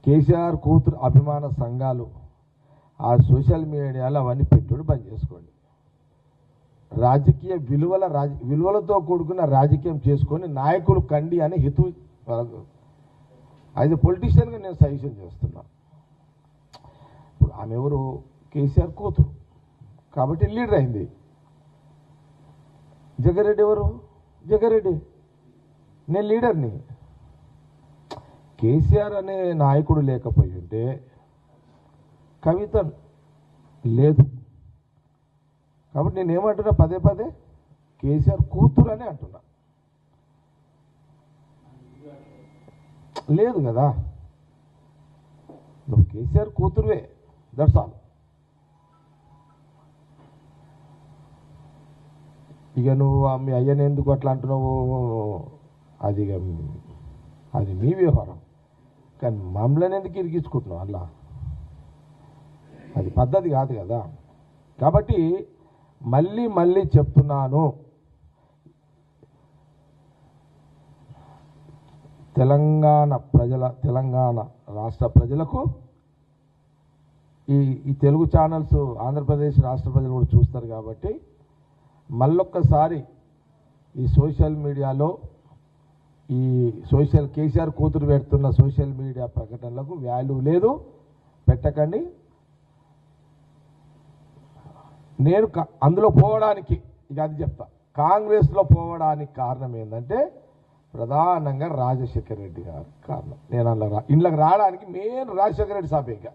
కేసీఆర్ కూతురు అభిమాన సంఘాలు ఆ సోషల్ మీడియాలో అవన్నీ పెట్టుడు బంద్ చేసుకోండి. రాజకీయ విలువలతో కూడుకున్న రాజకీయం చేసుకొని నాయకులు కండి అని హితు యాజ్ ఎ పొలిటీషియన్గా నేను సజెషన్ చేస్తున్నాను. ఇప్పుడు ఆమె ఎవరు? కేసీఆర్ కూతురు కాబట్టి లీడర్ అయింది. జగ్గారెడ్డి ఎవరు? జగ్గారెడ్డి నేను లీడర్ని. కేసీఆర్ అనే నాయకుడు లేకపోయి ఉంటే కవిత లేదు. కాబట్టి నేను ఏమంటున్నా, పదే పదే కేసీఆర్ కూతురు అని అంటున్నా. లేదు కదా, నువ్వు కేసీఆర్ కూతురువే, దట్స్ ఆల్. ఇక నువ్వు మీ అయ్యని ఎందుకు అట్లా అంటున్నావు, అది మీ వ్యవహారం. కానీ మమ్మల్ని ఎందుకు ఇరిగించుకుంటున్నావు అలా? అది పద్ధతి కాదు కదా. కాబట్టి మళ్ళీ మళ్ళీ చెప్తున్నాను, తెలంగాణ రాష్ట్ర ప్రజలకు ఈ తెలుగు ఛానల్స్ ఆంధ్రప్రదేశ్ రాష్ట్ర ప్రజలు కూడా చూస్తారు కాబట్టి మళ్ళొక్కసారి ఈ సోషల్ మీడియాలో ఈ కేసీఆర్ కూతురు పెడుతున్న సోషల్ మీడియా ప్రకటనలకు వాల్యూ లేదు, పెట్టకండి. నేను అందులో పోవడానికి ఇక అది చెప్తా, కాంగ్రెస్లో పోవడానికి కారణం ఏంటంటే ప్రధానంగా రాజశేఖర రెడ్డి గారు కారణం. నేను ఇంట్లోకి రావడానికి మెయిన్ రాజశేఖర రెడ్డి సాబే. ఇంకా